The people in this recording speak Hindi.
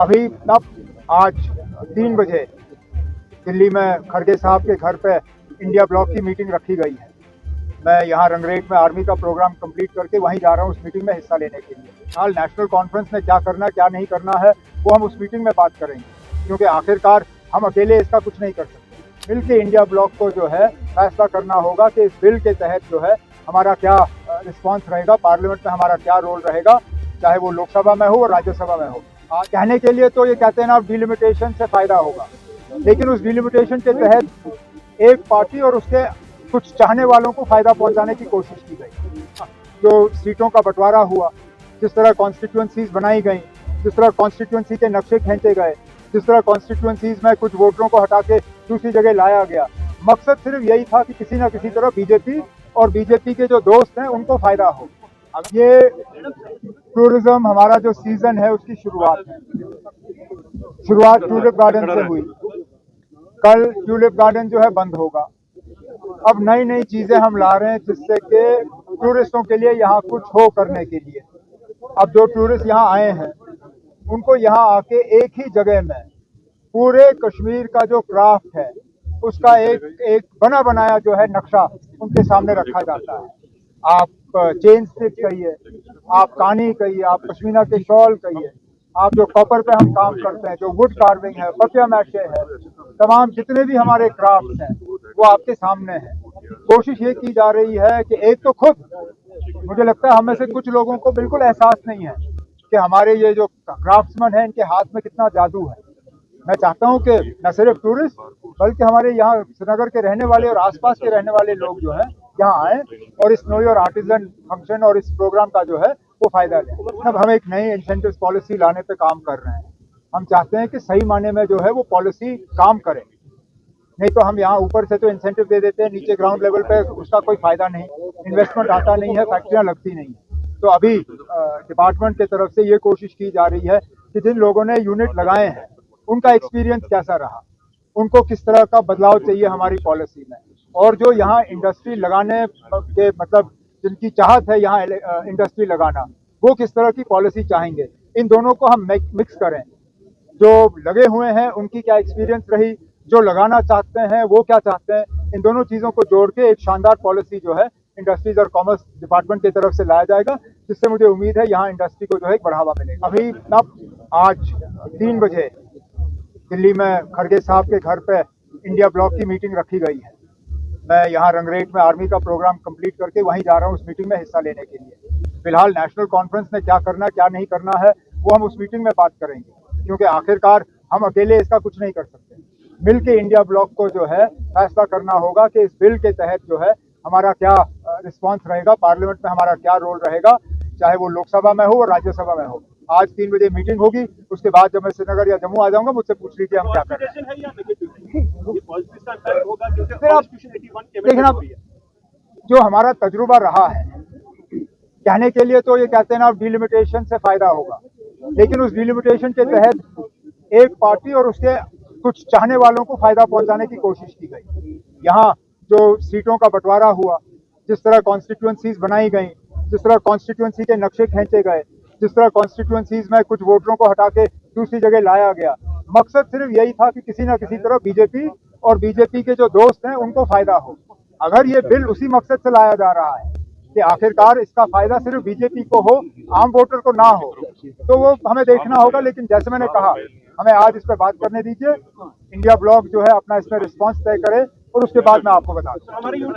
अभी तब आज 3 बजे दिल्ली में खड़गे साहब के घर पे इंडिया ब्लॉक की मीटिंग रखी गई है। मैं यहाँ रंगरेट में आर्मी का प्रोग्राम कंप्लीट करके वहीं जा रहा हूँ उस मीटिंग में हिस्सा लेने के लिए। हाल नेशनल कॉन्फ्रेंस में क्या करना क्या नहीं करना है वो हम उस मीटिंग में बात करेंगे, क्योंकि आखिरकार हम अकेले इसका कुछ नहीं कर सकते। मिल के इंडिया ब्लॉक को जो है फैसला करना होगा कि इस बिल के तहत जो है हमारा क्या रिस्पॉन्स रहेगा, पार्लियामेंट में हमारा क्या रोल रहेगा, चाहे वो लोकसभा में हो और राज्यसभा में हो। कहने के लिए तो ये कहते हैं ना, डिलिमिटेशन से फायदा होगा, लेकिन उस डिलिमिटेशन के तहत एक पार्टी और उसके कुछ चाहने वालों को फायदा पहुंचाने की कोशिश की गई। जो सीटों का बंटवारा हुआ, जिस तरह कॉन्स्टिट्यूएंसीज बनाई गई, जिस तरह कॉन्स्टिट्यूएंसी के नक्शे खींचे गए, जिस तरह कॉन्स्टिट्यूएंसीज में कुछ वोटरों को हटा के दूसरी जगह लाया गया, मकसद सिर्फ यही था कि किसी न किसी तरह बीजेपी और बीजेपी के जो दोस्त हैं उनको फायदा हो। अब ये टूरिज्म हमारा जो सीजन है उसकी शुरुआत है। शुरुआत ट्यूलिप गार्डन से हुई। कल ट्यूलिप गार्डन जो है बंद होगा। अब नई नई चीजें हम ला रहे हैं जिससे कि टूरिस्टों के लिए यहाँ कुछ हो करने के लिए। अब जो टूरिस्ट यहाँ आए हैं उनको यहाँ आके एक ही जगह में पूरे कश्मीर का जो क्राफ्ट है उसका एक बना बनाया जो है नक्शा उनके सामने रखा जाता है। आप चेन स्टिच कहिए, आप कानी कहिए, आप पश्मीना के शॉल कहिए, आप जो कॉपर पे हम काम करते हैं, जो वुड कार्विंग है, पतिया मैशे है, तमाम जितने भी हमारे क्राफ्ट हैं वो आपके सामने हैं। कोशिश ये की जा रही है कि एक तो खुद, मुझे लगता है हम में से कुछ लोगों को बिल्कुल एहसास नहीं है कि हमारे ये जो क्राफ्ट्समैन हैं इनके हाथ में कितना जादू है। मैं चाहता हूं कि न सिर्फ टूरिस्ट बल्कि हमारे यहाँ श्रीनगर के रहने वाले और आसपास के रहने वाले लोग जो हैं यहाँ आए और इस नो योर आर्टिजन फंक्शन और इस प्रोग्राम का जो है वो फायदा लें। अब हम एक नई इंसेंटिव पॉलिसी लाने पे काम कर रहे हैं। हम चाहते हैं कि सही मायने में जो है वो पॉलिसी काम करे, नहीं तो हम यहाँ ऊपर से तो इंसेंटिव दे देते हैं, नीचे ग्राउंड लेवल पे उसका कोई फायदा नहीं, इन्वेस्टमेंट आता नहीं है, फैक्ट्रियाँ लगती नहीं है। तो अभी डिपार्टमेंट की तरफ से ये कोशिश की जा रही है कि जिन लोगों ने यूनिट लगाए हैं उनका एक्सपीरियंस कैसा रहा, उनको किस तरह का बदलाव चाहिए हमारी पॉलिसी में, और जो यहाँ इंडस्ट्री लगाने के मतलब जिनकी चाहत है यहाँ इंडस्ट्री लगाना, वो किस तरह की पॉलिसी चाहेंगे, इन दोनों को हम मिक्स करें। जो लगे हुए हैं उनकी क्या एक्सपीरियंस रही, जो लगाना चाहते हैं वो क्या चाहते हैं, इन दोनों चीज़ों को जोड़ के एक शानदार पॉलिसी जो है इंडस्ट्रीज और कॉमर्स डिपार्टमेंट की तरफ से लाया जाएगा, जिससे मुझे उम्मीद है यहाँ इंडस्ट्री को जो है एक बढ़ावा मिलेगा। अभी तब आज 3 बजे दिल्ली में खड़गे साहब के घर पे इंडिया ब्लॉक की मीटिंग रखी गई है। मैं यहाँ रंगरेट में आर्मी का प्रोग्राम कंप्लीट करके वहीं जा रहा हूँ उस मीटिंग में हिस्सा लेने के लिए। फिलहाल नेशनल कॉन्फ्रेंस में क्या करना क्या नहीं करना है वो हम उस मीटिंग में बात करेंगे, क्योंकि आखिरकार हम अकेले इसका कुछ नहीं कर सकते। मिल के इंडिया ब्लॉक को जो है फैसला करना होगा कि इस बिल के तहत जो है हमारा क्या रिस्पॉन्स रहेगा, पार्लियामेंट में हमारा क्या रोल रहेगा, चाहे वो लोकसभा में हो और राज्यसभा में हो। आज 3 बजे मीटिंग होगी, उसके बाद जब मैं श्रीनगर या जम्मू आ जाऊंगा मुझसे पूछ लीजिए हम क्या कर रहे हैं। देखना, जो हमारा तजुर्बा रहा है, कहने के लिए तो ये कहते हैं ना, डिलिमिटेशन से फायदा होगा, लेकिन उस डिलिमिटेशन के तहत एक पार्टी और उसके कुछ चाहने वालों को फायदा पहुंचाने की कोशिश की गई। यहाँ जो सीटों का बंटवारा हुआ, जिस तरह कॉन्स्टिट्यूएंसीज बनाई गई, जिस तरह कॉन्स्टिट्यूएंसी के नक्शे खींचे गए, जिस तरह कॉन्स्टिट्यूएंसीज में कुछ वोटरों को हटा के दूसरी जगह लाया गया, मकसद सिर्फ यही था कि किसी न किसी तरह बीजेपी और बीजेपी के जो दोस्त हैं उनको फायदा हो। अगर ये बिल उसी मकसद से लाया जा रहा है कि आखिरकार इसका फायदा सिर्फ बीजेपी को हो, आम वोटर को ना हो, तो वो हमें देखना होगा। लेकिन जैसे मैंने कहा, हमें आज इस पर बात करने दीजिए। इंडिया ब्लॉक जो है अपना इसमें रिस्पॉन्स तय करे और उसके बाद मैं आपको बता दूं।